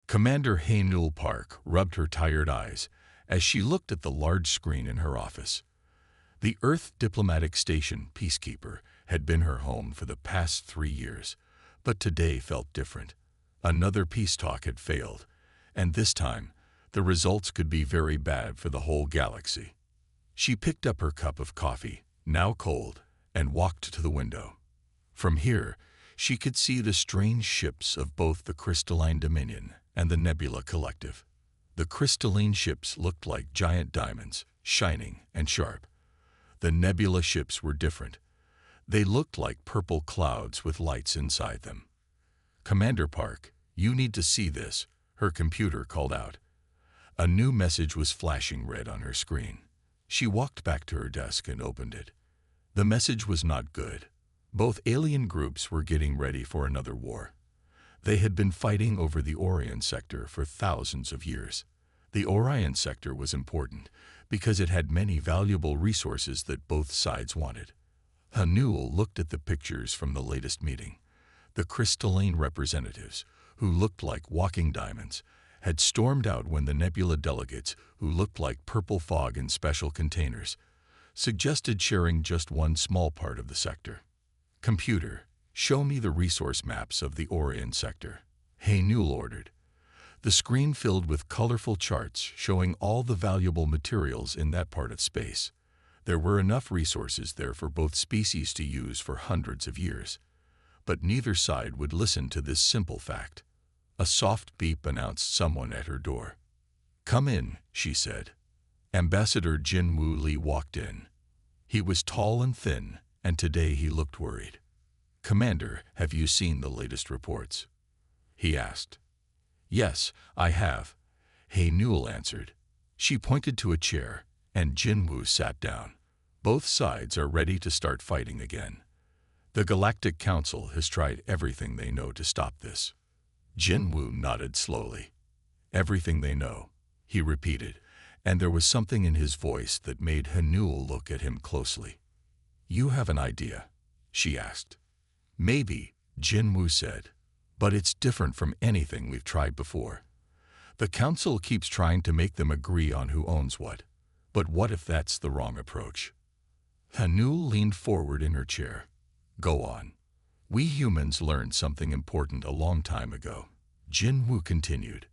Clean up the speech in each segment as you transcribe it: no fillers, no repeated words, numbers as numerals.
Commander Haynul Park rubbed her tired eyes as she looked at the large screen in her office. The Earth Diplomatic Station Peacekeeper had been her home for the past 3 years, but today felt different. Another peace talk had failed, and this time, the results could be very bad for the whole galaxy. She picked up her cup of coffee, now cold, and walked to the window. From here, she could see the strange ships of both the Crystalline Dominion and the Nebula Collective. The crystalline ships looked like giant diamonds, shining and sharp. The Nebula ships were different. They looked like purple clouds with lights inside them. "Commander Park, you need to see this," her computer called out. A new message was flashing red on her screen. She walked back to her desk and opened it. The message was not good. Both alien groups were getting ready for another war. They had been fighting over the Orion sector for thousands of years. The Orion sector was important because it had many valuable resources that both sides wanted. Haynul looked at the pictures from the latest meeting. The crystalline representatives, who looked like walking diamonds, had stormed out when the Nebula delegates, who looked like purple fog in special containers, suggested sharing just one small part of the sector. "Computer, show me the resource maps of the Orion sector," Haynul ordered. The screen filled with colorful charts showing all the valuable materials in that part of space. There were enough resources there for both species to use for hundreds of years. But neither side would listen to this simple fact. A soft beep announced someone at her door. "Come in," she said. Ambassador Jin-Woo Lee walked in. He was tall and thin, and today he looked worried. "Commander, have you seen the latest reports?" he asked. "Yes, I have," Haynul answered. She pointed to a chair, and Jin-Woo sat down. "Both sides are ready to start fighting again. The Galactic Council has tried everything they know to stop this." Jin-Woo nodded slowly. "Everything they know," he repeated, and there was something in his voice that made Haynul look at him closely. "You have an idea?" she asked. "Maybe," Jin-Woo said, "but it's different from anything we've tried before. The Council keeps trying to make them agree on who owns what. But what if that's the wrong approach?" Haynul leaned forward in her chair. "Go on." "We humans learned something important a long time ago," Jin-Woo continued.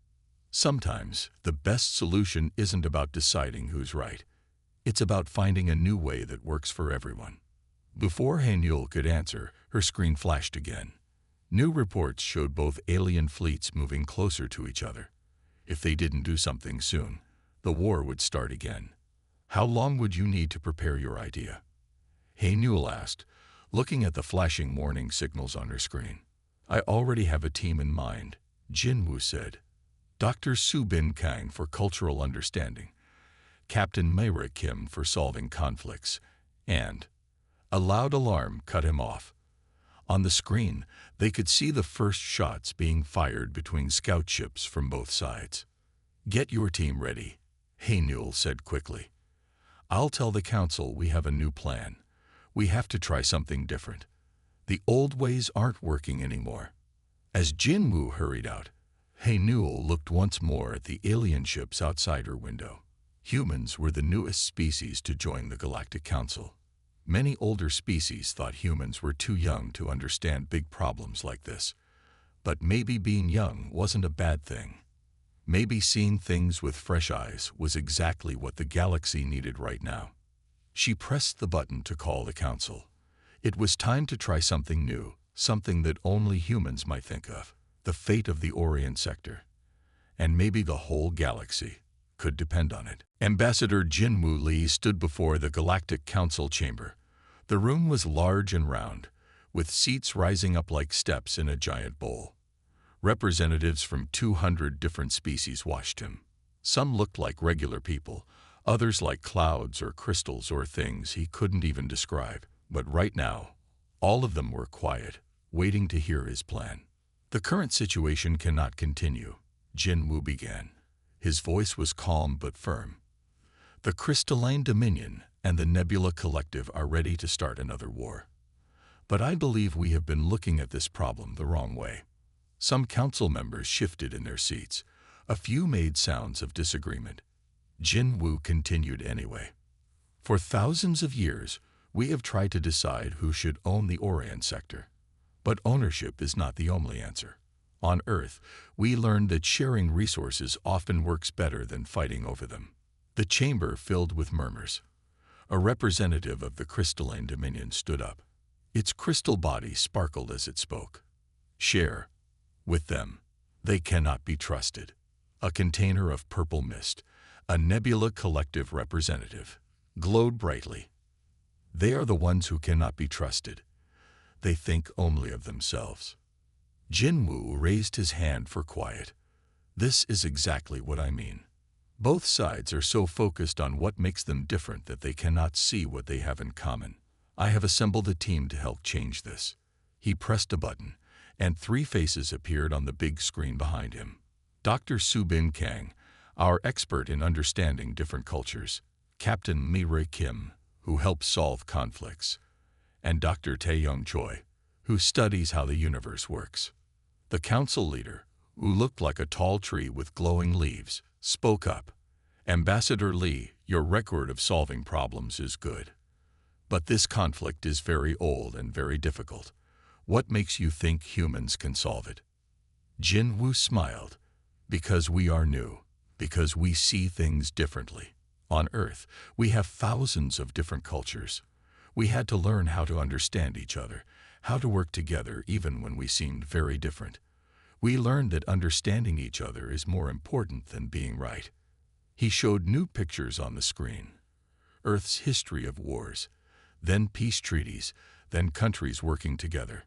"Sometimes the best solution isn't about deciding who's right. It's about finding a new way that works for everyone." Before Haynul could answer, her screen flashed again. New reports showed both alien fleets moving closer to each other. If they didn't do something soon, the war would start again. "How long would you need to prepare your idea?" Haynul asked, looking at the flashing warning signals on her screen. "I already have a team in mind," Jin-Woo said. "Dr. Su-Bin Kang for cultural understanding, Captain Mayra Kim for solving conflicts, and—" A loud alarm cut him off. On the screen, they could see the first shots being fired between scout ships from both sides. "Get your team ready," Haynul said quickly. "I'll tell the Council we have a new plan. We have to try something different. The old ways aren't working anymore." As Jin-Woo hurried out, Haynul looked once more at the alien ships outside her window. Humans were the newest species to join the Galactic Council. Many older species thought humans were too young to understand big problems like this. But maybe being young wasn't a bad thing. Maybe seeing things with fresh eyes was exactly what the galaxy needed right now. She pressed the button to call the Council. It was time to try something new, something that only humans might think of. The fate of the Orion sector, and maybe the whole galaxy, could depend on it. Ambassador Jin-Woo Lee stood before the Galactic Council chamber. The room was large and round, with seats rising up like steps in a giant bowl. Representatives from 200 different species watched him. Some looked like regular people, others like clouds or crystals or things he couldn't even describe. But right now, all of them were quiet, waiting to hear his plan. "The current situation cannot continue," Jin-Woo began. His voice was calm but firm. "The Crystalline Dominion and the Nebula Collective are ready to start another war. But I believe we have been looking at this problem the wrong way. Some council members shifted in their seats. A few made sounds of disagreement. Jin Wu continued anyway. For thousands of years, we have tried to decide who should own the Orient sector. But ownership is not the only answer. On Earth, we learned that sharing resources often works better than fighting over them. The chamber filled with murmurs. A representative of the crystalline dominion stood up. Its crystal body sparkled as it spoke. Share with them. They cannot be trusted. A container of purple mist, a nebula collective representative, glowed brightly. They are the ones who cannot be trusted. They think only of themselves. Jin Wu raised his hand for quiet. This is exactly what I mean. Both sides are so focused on what makes them different that they cannot see what they have in common. I have assembled a team to help change this. He pressed a button, and 3 faces appeared on the big screen behind him. Dr. Subin Kang, our expert in understanding different cultures, Captain Mirai Kim, who helps solve conflicts, and Dr. Taeyong Choi, who studies how the universe works. The council leader, who looked like a tall tree with glowing leaves, spoke up. Ambassador Lee, your record of solving problems is good. But this conflict is very old and very difficult. What makes you think humans can solve it? Jin Wu smiled. Because we are new. Because we see things differently. On Earth, we have thousands of different cultures. We had to learn how to understand each other, how to work together even when we seemed very different. We learned that understanding each other is more important than being right. He showed new pictures on the screen. Earth's history of wars, then peace treaties, then countries working together.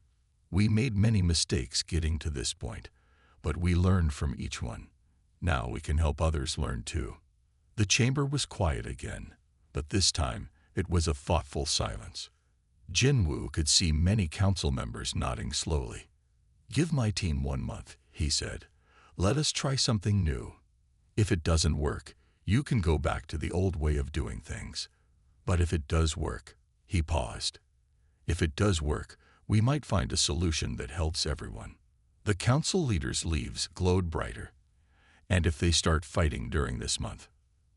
We made many mistakes getting to this point, but we learned from each one. Now we can help others learn too. The chamber was quiet again, but this time it was a thoughtful silence. Jin Wu could see many council members nodding slowly. Give my team 1 month, he said. Let us try something new. If it doesn't work, you can go back to the old way of doing things. But if it does work, he paused. If it does work, we might find a solution that helps everyone. The council leader's leaves glowed brighter. And if they start fighting during this month,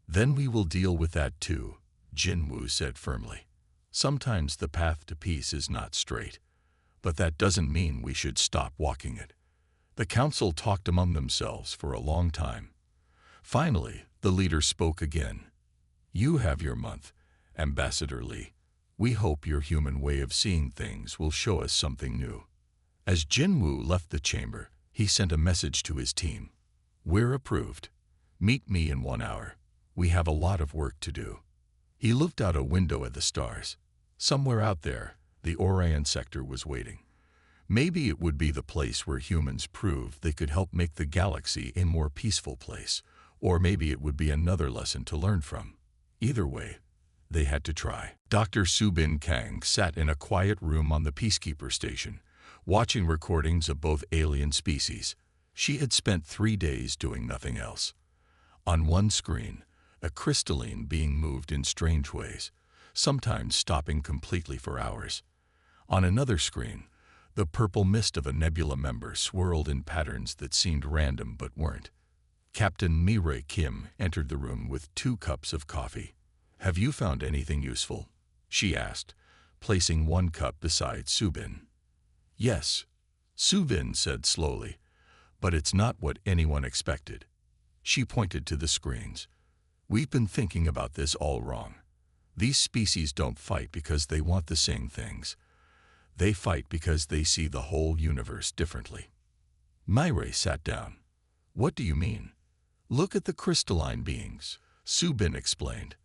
then we will deal with that too, Jin Wu said firmly. Sometimes the path to peace is not straight, but that doesn't mean we should stop walking it. The council talked among themselves for a long time. Finally, the leader spoke again. You have your month, Ambassador Lee. We hope your human way of seeing things will show us something new. As Jin Wu left the chamber, he sent a message to his team. We're approved. Meet me in 1 hour. We have a lot of work to do. He looked out a window at the stars. Somewhere out there, the Orient sector was waiting. Maybe it would be the place where humans proved they could help make the galaxy a more peaceful place, or maybe it would be another lesson to learn from. Either way, they had to try. Dr. Subin Kang sat in a quiet room on the Peacekeeper station, watching recordings of both alien species. She had spent 3 days doing nothing else. On one screen, a crystalline being moved in strange ways, sometimes stopping completely for hours. On another screen, the purple mist of a nebula member swirled in patterns that seemed random but weren't. Captain Mirai Kim entered the room with 2 cups of coffee. Have you found anything useful? She asked, placing 1 cup beside Subin. Yes, Subin said slowly, but it's not what anyone expected. She pointed to the screens. We've been thinking about this all wrong. These species don't fight because they want the same things. They fight because they see the whole universe differently. Mirai sat down. What do you mean? Look at the crystalline beings, Subin explained.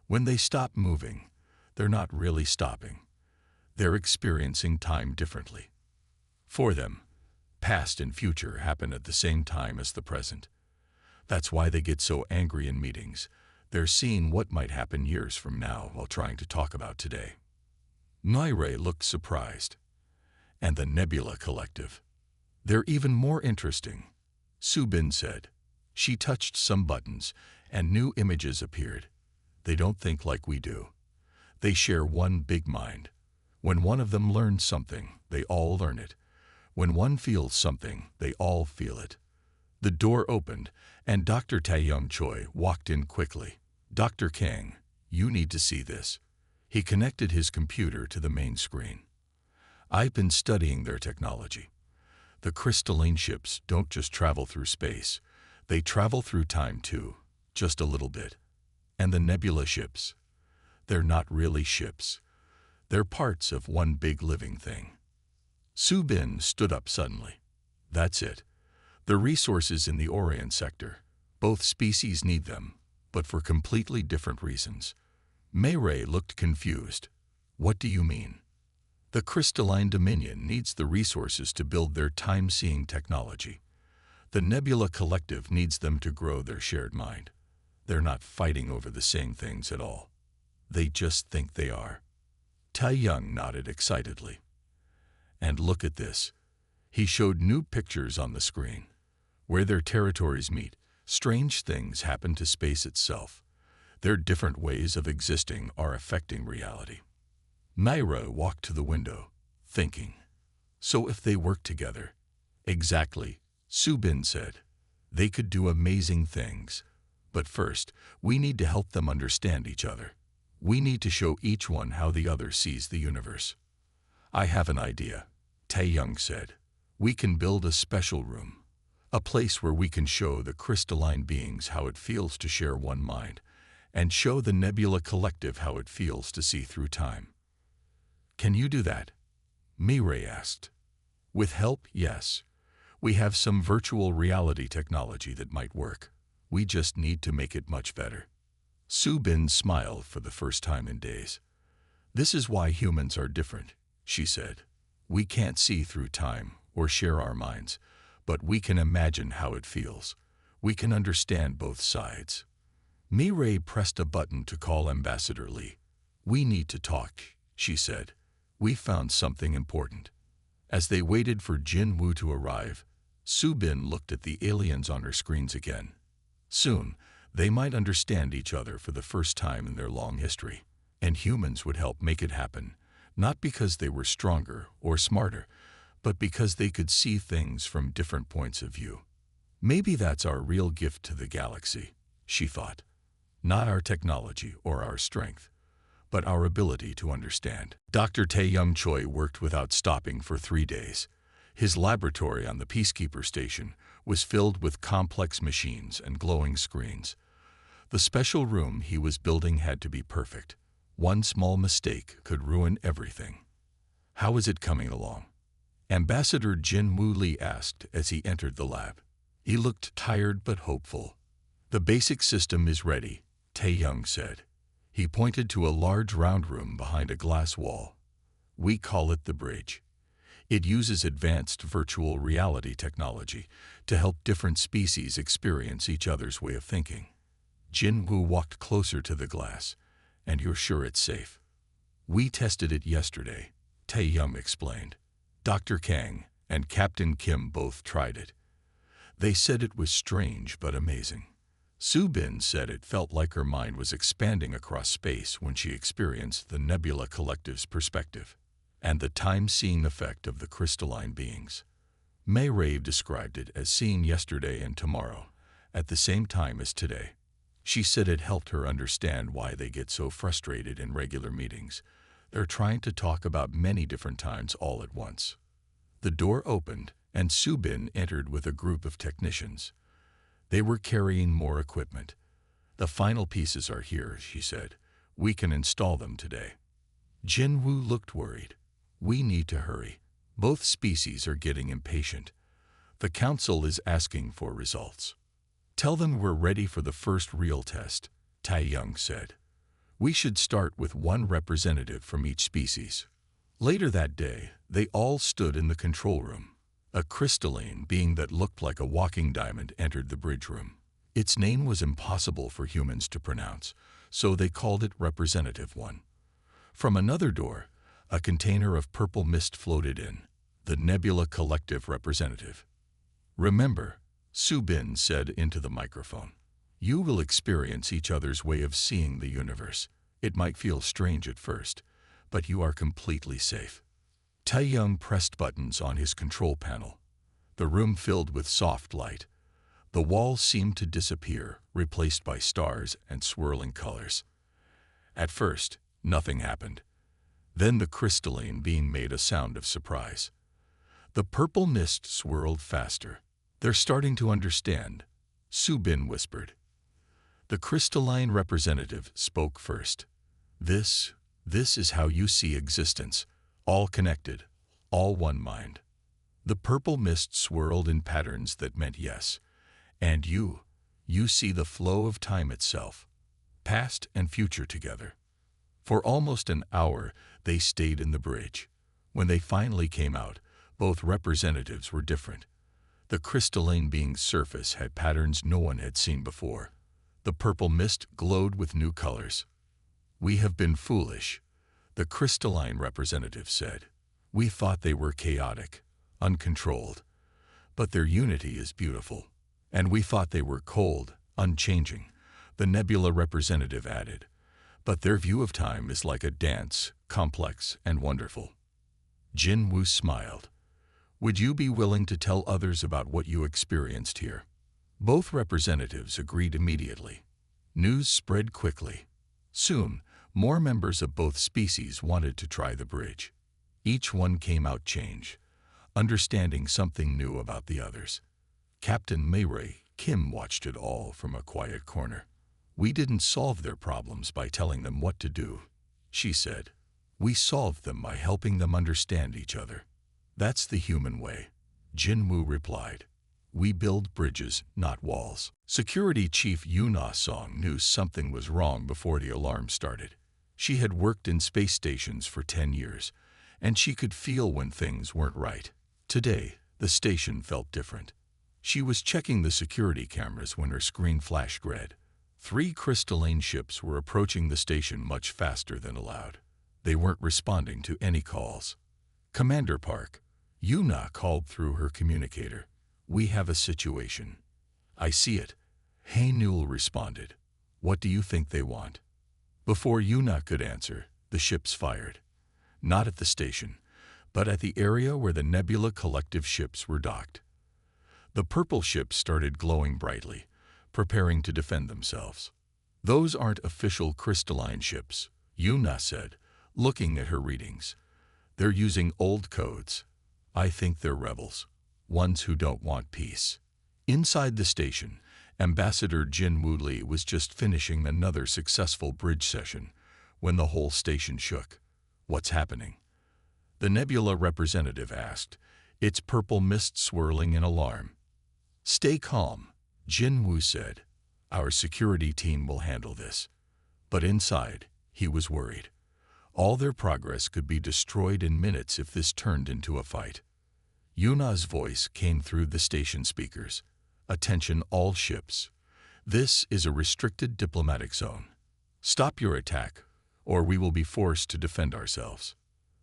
When they stop moving, they're not really stopping. They're experiencing time differently. For them, past and future happen at the same time as the present. That's why they get so angry in meetings. They're seeing what might happen years from now while trying to talk about today. Mirai looked surprised. And the Nebula Collective. They're even more interesting, Subin said. She touched some buttons, and new images appeared. They don't think like we do. They share one big mind. When one of them learns something, they all learn it. When one feels something, they all feel it. The door opened, and Dr. Taeyong Choi walked in quickly. Dr. Kang, you need to see this. He connected his computer to the main screen. I've been studying their technology. The crystalline ships don't just travel through space. They travel through time too, just a little bit. And the nebula ships, they're not really ships. They're parts of one big living thing. Su Bin stood up suddenly. That's it. The resources in the Orient sector. Both species need them, but for completely different reasons. Mei Ray looked confused. What do you mean? The crystalline dominion needs the resources to build their time-seeing technology. The Nebula Collective needs them to grow their shared mind. They're not fighting over the same things at all. They just think they are. Taeyong nodded excitedly. And look at this. He showed new pictures on the screen. Where their territories meet, strange things happen to space itself. Their different ways of existing are affecting reality. Myra walked to the window, thinking. So if they work together. Exactly, Su Bin said. They could do amazing things. But first, we need to help them understand each other. We need to show each one how the other sees the universe. I have an idea, Taeyong said. We can build a special room. A place where we can show the crystalline beings how it feels to share one mind, and show the Nebula Collective how it feels to see through time. Can you do that? Mireille asked. With help, yes. We have some virtual reality technology that might work. We just need to make it much better. Su Bin smiled for the first time in days. This is why humans are different, she said. We can't see through time or share our minds, but we can imagine how it feels. We can understand both sides. Mireille pressed a button to call Ambassador Li. We need to talk, she said. We found something important. As they waited for Jin Woo to arrive, Su Bin looked at the aliens on her screens again. Soon, they might understand each other for the first time in their long history, and humans would help make it happen, not because they were stronger or smarter, but because they could see things from different points of view. Maybe that's our real gift to the galaxy, she thought. Not our technology or our strength, but our ability to understand. Dr. Taeyong Choi worked without stopping for 3 days. His laboratory on the Peacekeeper Station was filled with complex machines and glowing screens. The special room he was building had to be perfect. One small mistake could ruin everything. How is it coming along? Ambassador Jin Woo Li asked as he entered the lab. He looked tired but hopeful. The basic system is ready, Taeyong said. He pointed to a large round room behind a glass wall. We call it the bridge. It uses advanced virtual reality technology to help different species experience each other's way of thinking. Jin Woo walked closer to the glass. And you're sure it's safe? We tested it yesterday, Taeyong explained. Dr. Kang and Captain Kim both tried it. They said it was strange but amazing. Su Bin said it felt like her mind was expanding across space when she experienced the Nebula Collective's perspective and the time-seeing effect of the crystalline beings. Mei Ray described it as seeing yesterday and tomorrow at the same time as today. She said it helped her understand why they get so frustrated in regular meetings. They're trying to talk about many different times all at once. The door opened, and Su Bin entered with a group of technicians. They were carrying more equipment. The final pieces are here, she said. We can install them today. Jin Woo looked worried. We need to hurry. Both species are getting impatient. The council is asking for results. Tell them we're ready for the first real test, Taeyong said. We should start with one representative from each species. Later that day, they all stood in the control room. A crystalline being that looked like a walking diamond entered the bridge room. Its name was impossible for humans to pronounce, so they called it Representative 1. From another door, a container of purple mist floated in, the Nebula Collective representative. Remember, Su Bin said into the microphone, you will experience each other's way of seeing the universe. It might feel strange at first, but you are completely safe. Taeyong pressed buttons on his control panel. The room filled with soft light. The walls seemed to disappear, replaced by stars and swirling colors. At first, nothing happened. Then the crystalline being made a sound of surprise. The purple mist swirled faster. "They're starting to understand," Su Bin whispered. The crystalline representative spoke first. This is how you see existence, all connected, all one mind." The purple mist swirled in patterns that meant yes. "And you see the flow of time itself, past and future together." For almost an hour, they stayed in the bridge. When they finally came out, both representatives were different. The crystalline being's surface had patterns no one had seen before. The purple mist glowed with new colors. "We have been foolish," the crystalline representative said. "We thought they were chaotic, uncontrolled. But their unity is beautiful. And we thought they were cold, unchanging," the nebula representative added. "But their view of time is like a dance, complex and wonderful." Jin Woo smiled. "Would you be willing to tell others about what you experienced here?" Both representatives agreed immediately. News spread quickly. Soon, more members of both species wanted to try the bridge. Each one came out changed, understanding something new about the others. Captain Mayray Kim watched it all from a quiet corner. "We didn't solve their problems by telling them what to do," she said. "We solved them by helping them understand each other. That's the human way," Jin Woo replied. "We build bridges, not walls." Security Chief Yuna Song knew something was wrong before the alarm started. She had worked in space stations for 10 years, and she could feel when things weren't right. Today, the station felt different. She was checking the security cameras when her screen flashed red. 3 crystalline ships were approaching the station much faster than allowed. They weren't responding to any calls. "Commander Park," Yuna called through her communicator. "We have a situation." "I see it," Hey Newell responded. "What do you think they want?" Before Yuna could answer, the ships fired. Not at the station, but at the area where the Nebula Collective ships were docked. The purple ships started glowing brightly, preparing to defend themselves. "Those aren't official crystalline ships," Yuna said, looking at her readings. "They're using old codes. I think they're rebels, ones who don't want peace." Inside the station, Ambassador Jin Woo Lee was just finishing another successful bridge session when the whole station shook. "What's happening?" the Nebula representative asked, its purple mist swirling in alarm. "Stay calm," Jin Woo said. "Our security team will handle this." But inside, he was worried. All their progress could be destroyed in minutes if this turned into a fight. Yuna's voice came through the station speakers. "Attention all ships. This is a restricted diplomatic zone. Stop your attack, or we will be forced to defend ourselves."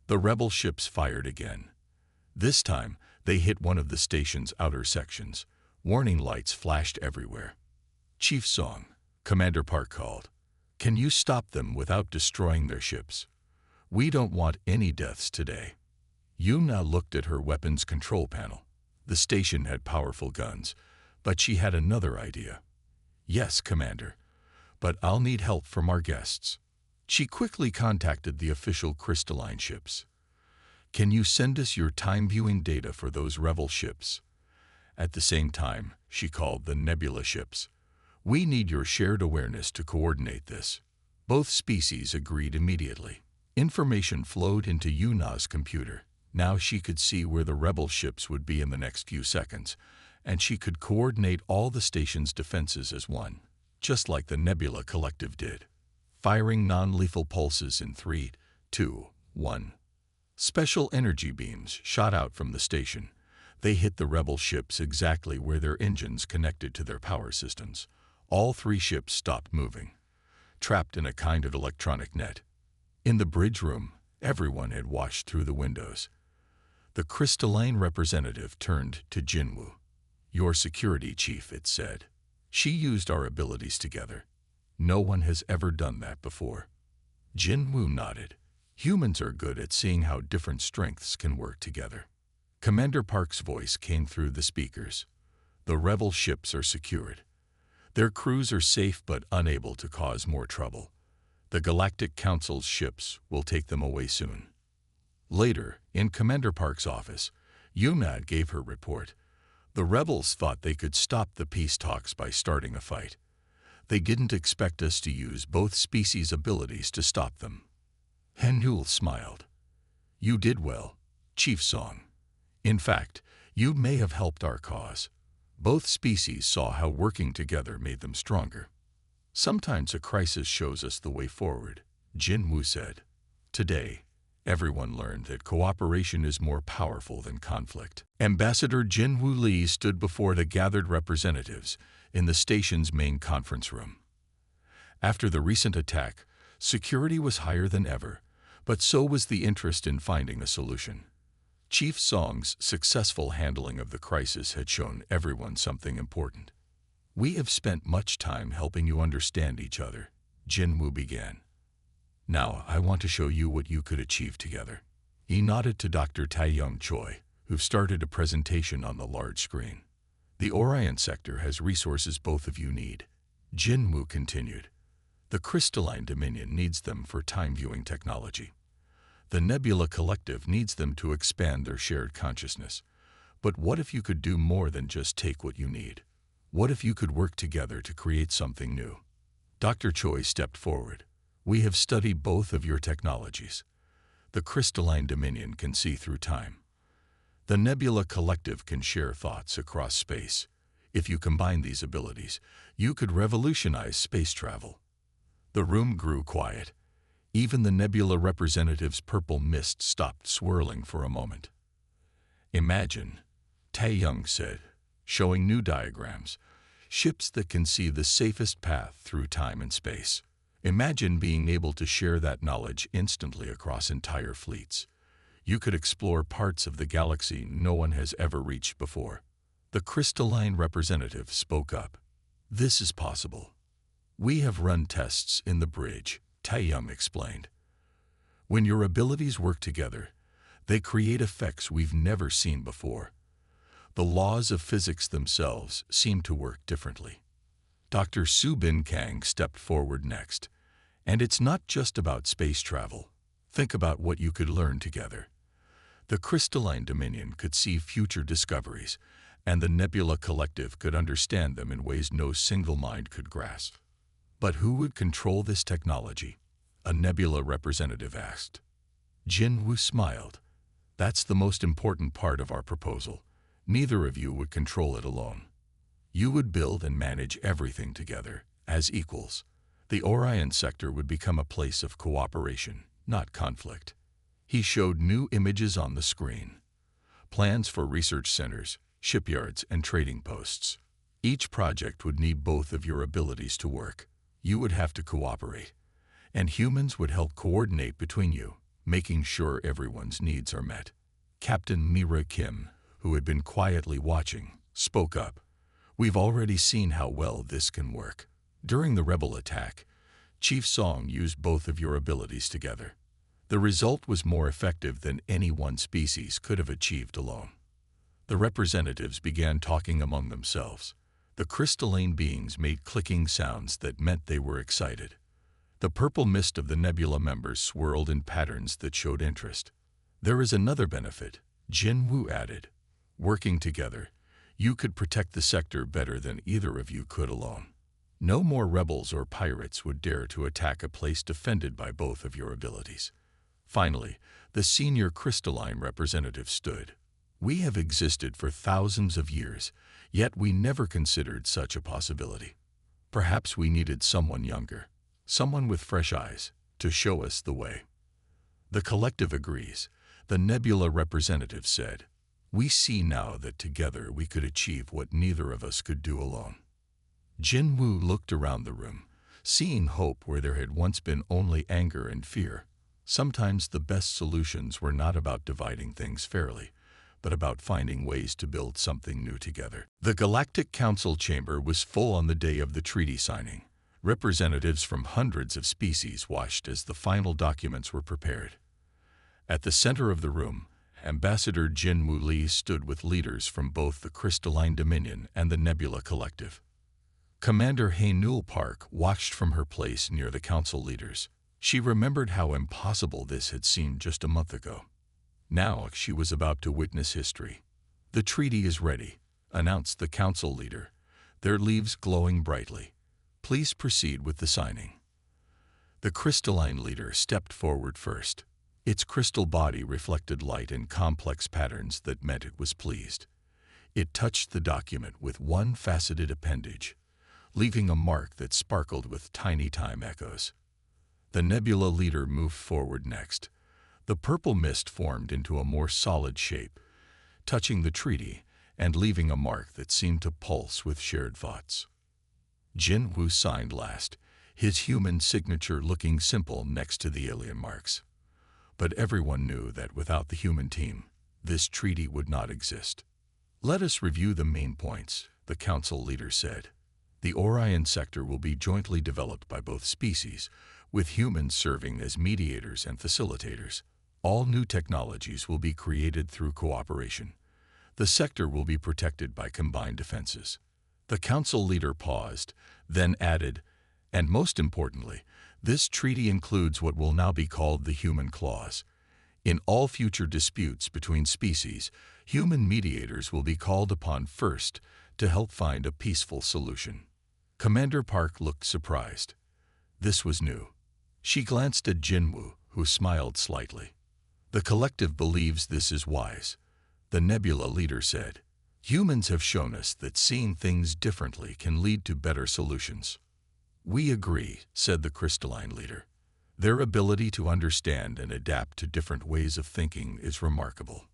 The rebel ships fired again. This time, they hit one of the station's outer sections. Warning lights flashed everywhere. "Chief Song," Commander Park called. "Can you stop them without destroying their ships? We don't want any deaths today." Yuna looked at her weapons control panel. The station had powerful guns, but she had another idea. "Yes, Commander, but I'll need help from our guests." She quickly contacted the official crystalline ships. "Can you send us your time-viewing data for those rebel ships?" At the same time, she called the Nebula ships. "We need your shared awareness to coordinate this." Both species agreed immediately. Information flowed into Yuna's computer. Now she could see where the rebel ships would be in the next few seconds, and she could coordinate all the station's defenses as one, just like the Nebula Collective did. Firing non-lethal pulses in 3, 2, 1. Special energy beams shot out from the station. They hit the rebel ships exactly where their engines connected to their power systems. All 3 ships stopped moving, trapped in a kind of electronic net. In the bridge room, everyone had watched through the windows. The crystalline representative turned to Jinwoo. "Your security chief," it said. "She used our abilities together. No one has ever done that before." Jinwoo nodded. Humans are good at seeing how different strengths can work together. Commander Park's voice came through the speakers. The rebel ships are secured. Their crews are safe but unable to cause more trouble. The Galactic Council's ships will take them away soon. Later, in Commander Park's office, Yumad gave her report. The rebels thought they could stop the peace talks by starting a fight. They didn't expect us to use both species' abilities to stop them. Henhul smiled. You did well, Chief Song. In fact, you may have helped our cause. Both species saw how working together made them stronger. Sometimes a crisis shows us the way forward, Jin Wu said. Today, everyone learned that cooperation is more powerful than conflict. Ambassador Jin Wu Li stood before the gathered representatives in the station's main conference room. After the recent attack, security was higher than ever, but so was the interest in finding a solution. Chief Song's successful handling of the crisis had shown everyone something important. We have spent much time helping you understand each other, Jin Wu began. Now I want to show you what you could achieve together. He nodded to Dr. Taeyong Choi, who started a presentation on the large screen. The Orion sector has resources both of you need. Jin Wu continued. The crystalline dominion needs them for time-viewing technology. The Nebula Collective needs them to expand their shared consciousness. But what if you could do more than just take what you need? What if you could work together to create something new? Dr. Choi stepped forward. We have studied both of your technologies. The crystalline dominion can see through time. The Nebula Collective can share thoughts across space. If you combine these abilities, you could revolutionize space travel. The room grew quiet. Even the Nebula representative's purple mist stopped swirling for a moment. Imagine, Taeyong said, showing new diagrams, ships that can see the safest path through time and space. Imagine being able to share that knowledge instantly across entire fleets. You could explore parts of the galaxy no one has ever reached before. The crystalline representative spoke up. This is possible. We have run tests in the bridge, Taeyong explained. When your abilities work together, they create effects we've never seen before. The laws of physics themselves seem to work differently. Dr. Su Bin Kang stepped forward next. And it's not just about space travel. Think about what you could learn together. The crystalline dominion could see future discoveries, and the Nebula Collective could understand them in ways no single mind could grasp. But who would control this technology? A Nebula representative asked. Jin Wu smiled. That's the most important part of our proposal. Neither of you would control it alone. You would build and manage everything together, as equals. The Orion sector would become a place of cooperation, not conflict. He showed new images on the screen. Plans for research centers, shipyards, and trading posts. Each project would need both of your abilities to work. You would have to cooperate. And humans would help coordinate between you, making sure everyone's needs are met. Captain Mira Kim, who had been quietly watching, spoke up. We've already seen how well this can work. During the rebel attack, Chief Song used both of your abilities together. The result was more effective than any one species could have achieved alone. The representatives began talking among themselves. The crystalline beings made clicking sounds that meant they were excited. The purple mist of the Nebula members swirled in patterns that showed interest. There is another benefit, Jin Wu added. Working together, you could protect the sector better than either of you could alone. No more rebels or pirates would dare to attack a place defended by both of your abilities. Finally, the senior crystalline representative stood. We have existed for thousands of years, yet we never considered such a possibility. Perhaps we needed someone younger, someone with fresh eyes, to show us the way. The collective agrees, the Nebula representative said. We see now that together we could achieve what neither of us could do alone. Jin Wu looked around the room, seeing hope where there had once been only anger and fear. Sometimes the best solutions were not about dividing things fairly, but about finding ways to build something new together. The Galactic Council chamber was full on the day of the treaty signing. Representatives from hundreds of species watched as the final documents were prepared. At the center of the room, Ambassador Jin Wuli stood with leaders from both the Crystalline Dominion and the Nebula Collective. Commander Haenul Park watched from her place near the council leaders. She remembered how impossible this had seemed just a month ago. Now she was about to witness history. "The treaty is ready," announced the council leader, their leaves glowing brightly. "Please proceed with the signing." The crystalline leader stepped forward first. Its crystal body reflected light in complex patterns that meant it was pleased. It touched the document with one faceted appendage, leaving a mark that sparkled with tiny time echoes. The nebula leader moved forward next. The purple mist formed into a more solid shape, touching the treaty and leaving a mark that seemed to pulse with shared thoughts. Jin Wu signed last, his human signature looking simple next to the alien marks. But everyone knew that without the human team, this treaty would not exist. "Let us review the main points," the council leader said. "The Orion sector will be jointly developed by both species, with humans serving as mediators and facilitators. All new technologies will be created through cooperation. The sector will be protected by combined defenses." The council leader paused, then added, "And most importantly, this treaty includes what will now be called the Human Clause. In all future disputes between species, human mediators will be called upon first to help find a peaceful solution." Commander Park looked surprised. This was new. She glanced at Jinwoo, who smiled slightly. "The collective believes this is wise," the Nebula leader said. "Humans have shown us that seeing things differently can lead to better solutions." "We agree," said the crystalline leader. "Their ability to understand and adapt to different ways of thinking is remarkable."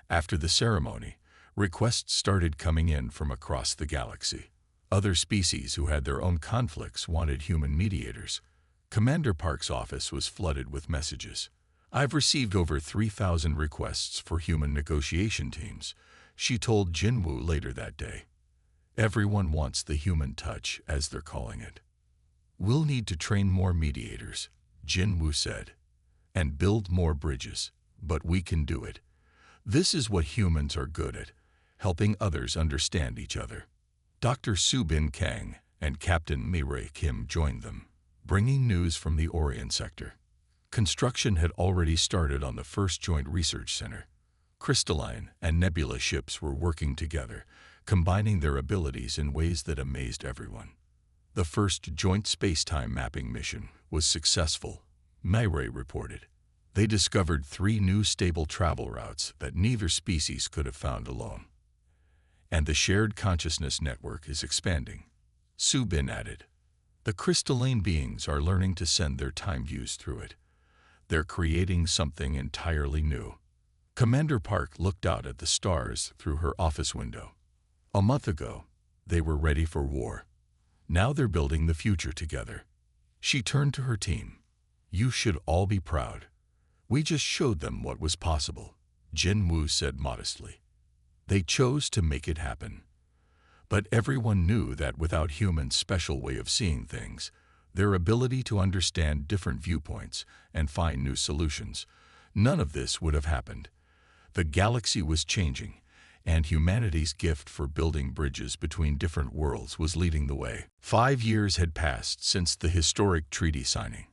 After the ceremony, requests started coming in from across the galaxy. Other species who had their own conflicts wanted human mediators. Commander Park's office was flooded with messages. "I've received over 3,000 requests for human negotiation teams," she told Jinwoo later that day. "Everyone wants the human touch, as they're calling it." "We'll need to train more mediators," Jinwoo said, "and build more bridges, but we can do it. This is what humans are good at, helping others understand each other." Dr. Subin Kang and Captain Mirai Kim joined them, bringing news from the Orion sector. Construction had already started on the first joint research center. Crystalline and Nebula ships were working together, combining their abilities in ways that amazed everyone. The first joint space-time mapping mission was successful, Mirai reported. They discovered 3 new stable travel routes that neither species could have found alone. "And the shared consciousness network is expanding," Subin added. "The crystalline beings are learning to send their time views through it. They're creating something entirely new." Commander Park looked out at the stars through her office window. A month ago, they were ready for war. Now they're building the future together. She turned to her team. "You should all be proud. We just showed them what was possible," Jinwoo said modestly. "They chose to make it happen." But everyone knew that without humans' special way of seeing things, their ability to understand different viewpoints and find new solutions, none of this would have happened. The galaxy was changing, and humanity's gift for building bridges between different worlds was leading the way. 5 years had passed since the historic treaty signing.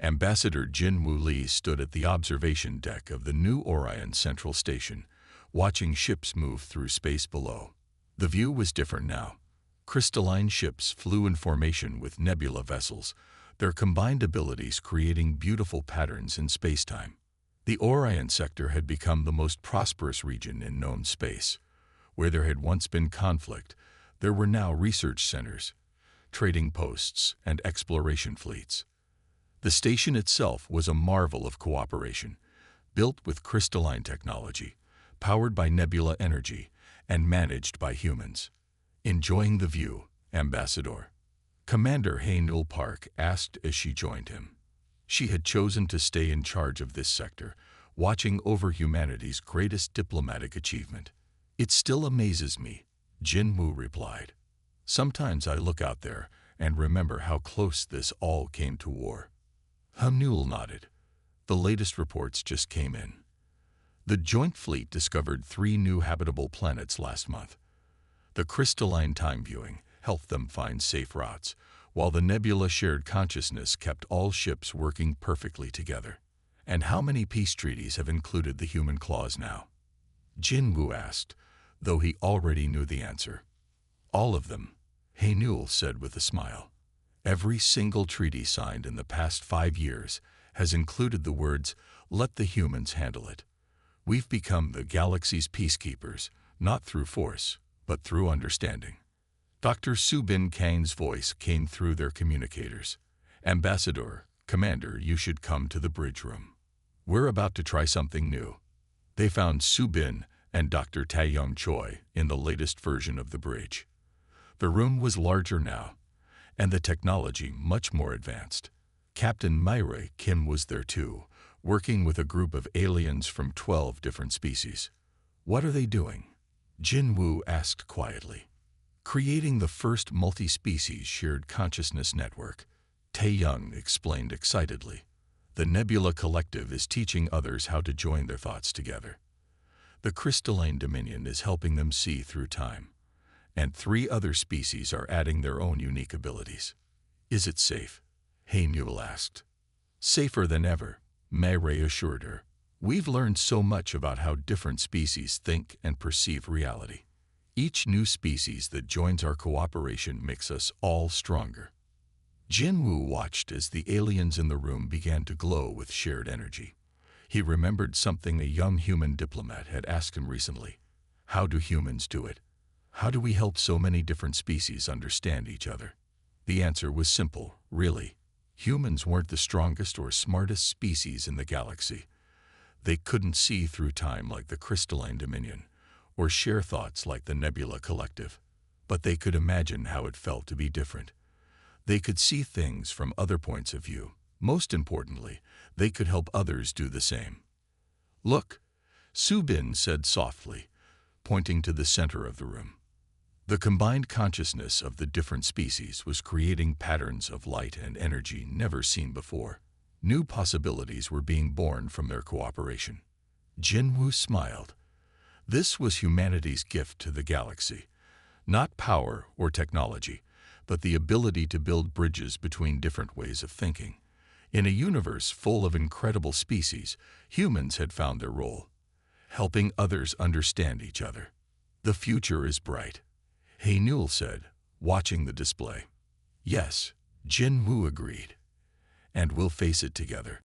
Ambassador Jinwoo Lee stood at the observation deck of the new Orion Central Station, watching ships move through space below. The view was different now. Crystalline ships flew in formation with nebula vessels, their combined abilities creating beautiful patterns in spacetime. The Orion sector had become the most prosperous region in known space. Where there had once been conflict, there were now research centers, trading posts, and exploration fleets. The station itself was a marvel of cooperation, built with crystalline technology, powered by nebula energy, and managed by humans. "Enjoying the view, Ambassador?" Commander Haenul Park asked as she joined him. She had chosen to stay in charge of this sector, watching over humanity's greatest diplomatic achievement. "It still amazes me," Jinwoo replied. "Sometimes I look out there and remember how close this all came to war." Haenul nodded. The latest reports just came in. The Joint Fleet discovered 3 new habitable planets last month. The crystalline time viewing helped them find safe routes, while the nebula shared consciousness kept all ships working perfectly together. And how many peace treaties have included the human clause now? Jin Wu asked, though he already knew the answer. All of them, He Newell said with a smile. Every single treaty signed in the past 5 years has included the words, "Let the humans handle it." We've become the galaxy's peacekeepers, not through force, but through understanding. Dr. Subin Kang's voice came through their communicators. "Ambassador, Commander, you should come to the bridge room. We're about to try something new." They found Subin and Dr. Taeyong Choi in the latest version of the bridge. The room was larger now, and the technology much more advanced. Captain Myra Kim was there too, working with a group of aliens from 12 different species. "What are they doing?" Jin Wu asked quietly. "Creating the first multi-species shared consciousness network," Taeyong explained excitedly. "The Nebula Collective is teaching others how to join their thoughts together. The crystalline dominion is helping them see through time, and 3 other species are adding their own unique abilities." "Is it safe?" He Newell asked. "Safer than ever," Myra assured her. "We've learned so much about how different species think and perceive reality. Each new species that joins our cooperation makes us all stronger." Jin Wu watched as the aliens in the room began to glow with shared energy. He remembered something a young human diplomat had asked him recently. "How do humans do it? How do we help so many different species understand each other?" The answer was simple, really. Humans weren't the strongest or smartest species in the galaxy. They couldn't see through time like the crystalline dominion, or share thoughts like the Nebula Collective. But they could imagine how it felt to be different. They could see things from other points of view. Most importantly, they could help others do the same. "Look," Subin said softly, pointing to the center of the room. The combined consciousness of the different species was creating patterns of light and energy never seen before. New possibilities were being born from their cooperation. Jin Wu smiled. This was humanity's gift to the galaxy. Not power or technology, but the ability to build bridges between different ways of thinking. In a universe full of incredible species, humans had found their role, helping others understand each other. "The future is bright," He Newell said, watching the display. "Yes," Jin Wu agreed. "And we'll face it together."